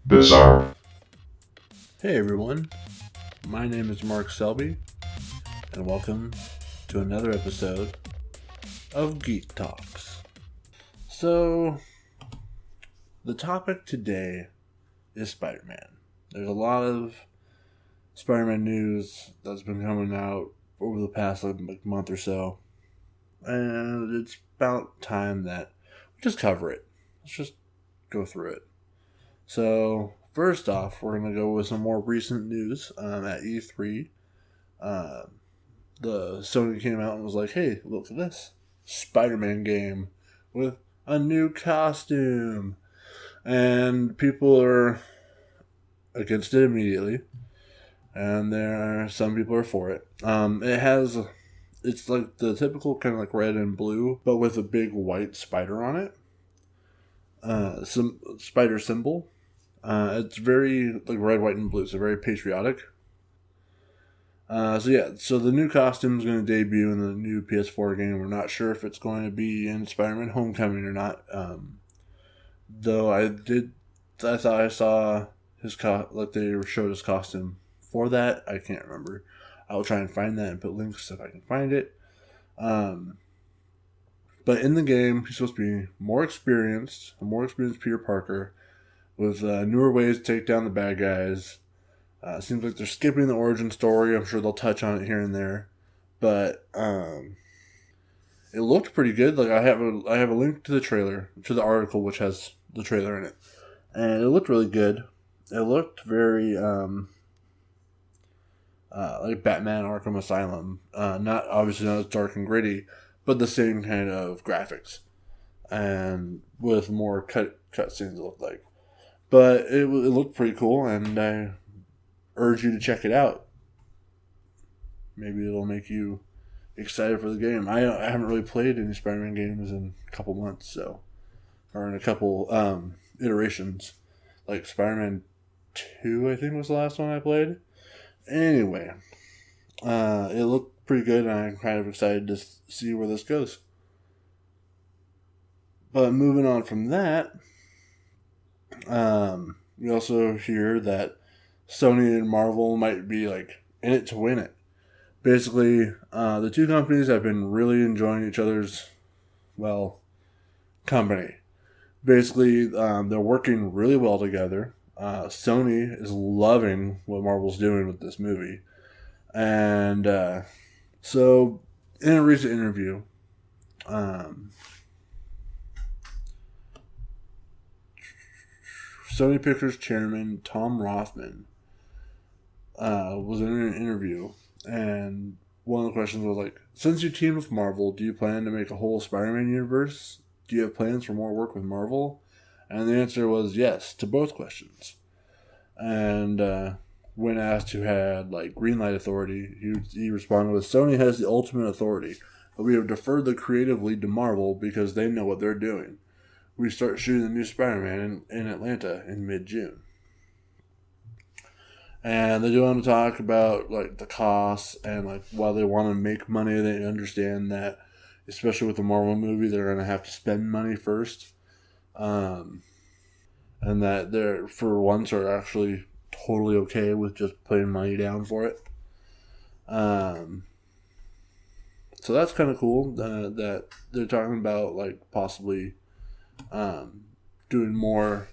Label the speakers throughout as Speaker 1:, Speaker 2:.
Speaker 1: Bizarre.
Speaker 2: Hey everyone, my name is Mark Selby, and welcome to another episode of Geek Talks. So, the topic today is Spider Man. There's a lot of Spider Man news that's been coming out over the past month or so, and it's about time that we just cover it. Let's just go through it. So, first off, we're going to go with some more recent news at E3. Uh, the Sony came out and was like, "Hey, look at this Spider-Man game with a new costume," and people are against it immediately, and there are some people are for it. It's like the typical kind of like red and blue, but with a big white spider on it. Some spider symbol. It's very like red, white, and blue. So very patriotic. So the new costume is going to debut in the new PS4 game. We're not sure if it's going to be in Spider-Man: Homecoming or not. Though I thought I saw like they showed his costume for that. I can't remember. I'll try and find that and put links if I can find it. Um, but in the game, he's supposed to be a more experienced Peter Parker with newer ways to take down the bad guys. Seems like they're skipping the origin story. I'm sure they'll touch on it here and there, but it looked pretty good. Like I have a link to the trailer, to the article which has the trailer in it, and it looked really good. It looked very like Batman Arkham Asylum. Not obviously not as dark and gritty, but the same kind of graphics, and with more cut scenes. It looked like, but it looked pretty cool, and I urge you to check it out. Maybe it'll make you excited for the game. I haven't really played any Spider-Man games in a couple months, or in a couple iterations. Like Spider-Man 2, I think was the last one I played. Anyway, it looked pretty good, and I'm kind of excited to see where this goes. But moving on from that, we also hear that Sony and Marvel might be like in it to win it. Basically, the two companies have been really enjoying each other's, company. Basically, they're working really well together. Sony is loving what Marvel's doing with this movie. And so, in a recent interview, um, Sony Pictures chairman Tom Rothman was in an interview, and one of the questions was like, "Since you teamed with Marvel, do you plan to make a whole Spider-Man universe? Do you have plans for more work with Marvel?" And the answer was yes to both questions. And when asked who had like green light authority, he responded with, "Sony has the ultimate authority, but we have deferred the creative lead to Marvel because they know what they're doing. We start shooting the new Spider-Man in Atlanta in mid-June." And they do want to talk about like the costs, and like while they want to make money, they understand that, especially with the Marvel movie, they're going to have to spend money first, um, and that they're for once are actually totally okay with just putting money down for it. Um, so that's kind of cool that they're talking about like possibly um, doing more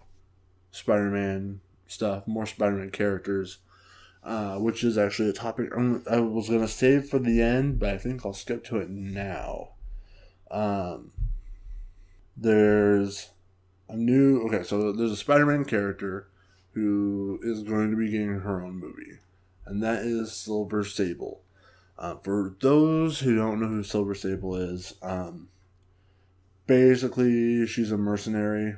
Speaker 2: Spider-Man stuff, more Spider-Man characters, which is actually a topic I was going to save for the end, but I think I'll skip to it now. Um, there's there's a Spider-Man character who is going to be getting her own movie, and that is Silver Sable. For those who don't know who Silver Sable is, basically she's a mercenary.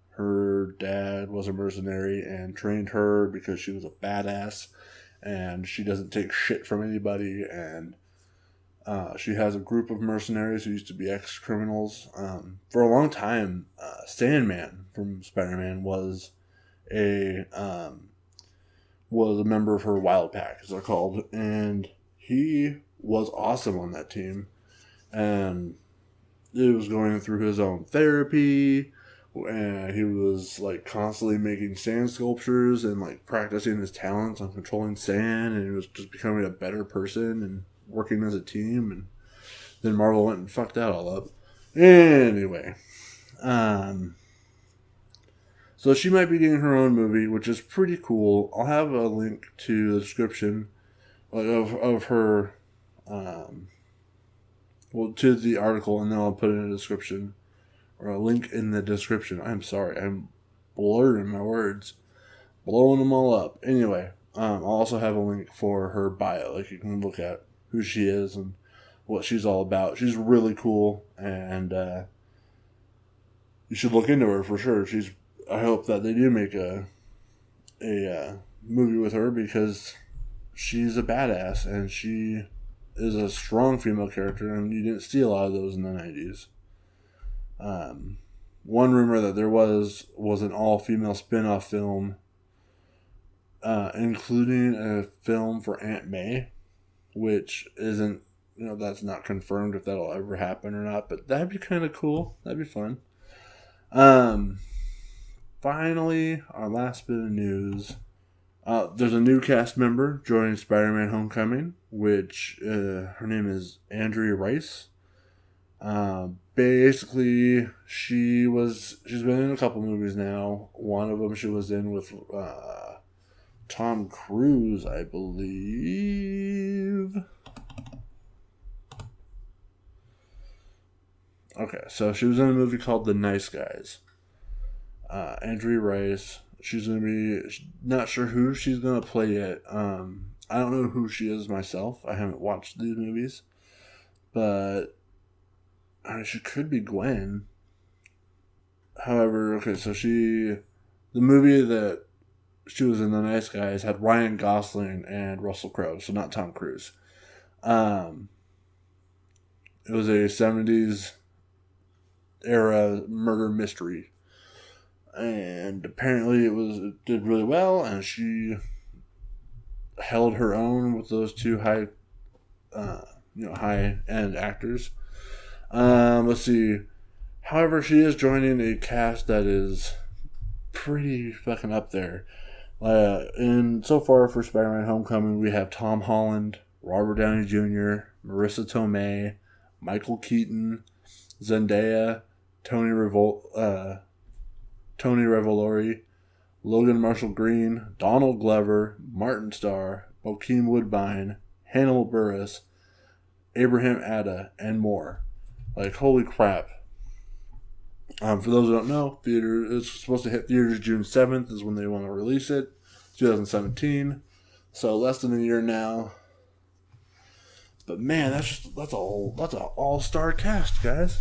Speaker 2: Her dad was a mercenary and trained her because she was a badass, and she doesn't take shit from anybody. And she has a group of mercenaries who used to be ex criminals. For a long time, Sandman from Spider Man a um, was a member of her Wild Pack, as they're called, and he was awesome on that team. And it was going through his own therapy, and he was like constantly making sand sculptures and like practicing his talents on controlling sand, and he was just becoming a better person and working as a team. And then Marvel went and fucked that all up. Anyway, so she might be getting her own movie, which is pretty cool. I'll have a link to the description of her, to the article, and then I'll put it in the description, or a link in the description. I'm sorry, I'm blurring my words, blowing them all up. Anyway, I'll also have a link for her bio, like you can look at who she is and what she's all about. She's really cool, and you should look into her for sure. I hope that they do make a movie with her, because she's a badass and she is a strong female character, and you didn't see a lot of those in the 90s. One rumor that there was an all-female spin-off film, including a film for Aunt May, which isn't, that's not confirmed if that'll ever happen or not, but that'd be kind of cool. That'd be fun. Finally, our last bit of news. There's a new cast member joining Spider-Man Homecoming, which her name is Andrea Rice. Basically, she's been in a couple movies now. One of them she was in with Tom Cruise, I believe. Okay, so she was in a movie called The Nice Guys. Andrea Rice. She's going to be, not sure who she's going to play yet. I don't know who she is myself. I haven't watched these movies. But she could be Gwen. However, okay, so the movie that she was in, The Nice Guys, had Ryan Gosling and Russell Crowe, so not Tom Cruise. It was a 70s era murder mystery. And apparently it did really well, and she held her own with those two high-end actors. Let's see. However, she is joining a cast that is pretty fucking up there. And so far for Spider-Man Homecoming, we have Tom Holland, Robert Downey Jr., Marissa Tomei, Michael Keaton, Zendaya, Tony Revolori, Logan Marshall Green, Donald Glover, Martin Starr, Bokeem Woodbine, Hannibal Buress, Abraham Adda, and more. Like, holy crap. For those who don't know, it's supposed to hit theaters June 7th is when they want to release it. 2017. So less than a year now. But man, that's an all-star cast, guys.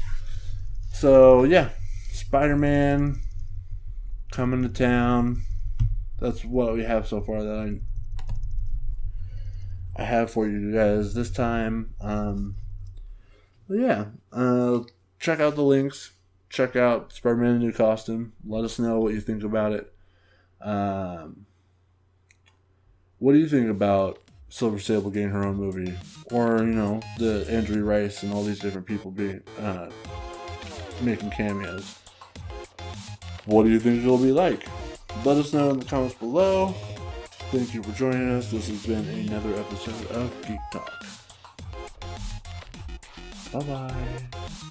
Speaker 2: So yeah, Spider-Man coming to town. That's what we have so far that I have for you guys this time. But yeah, check out the links. Check out Spider-Man in a new costume. Let us know what you think about it. What do you think about Silver Sable getting her own movie? Or, the Andrea Rice and all these different people being making cameos? What do you think it'll be like? Let us know in the comments below. Thank you for joining us. This has been another episode of Geek Talk. Bye-bye.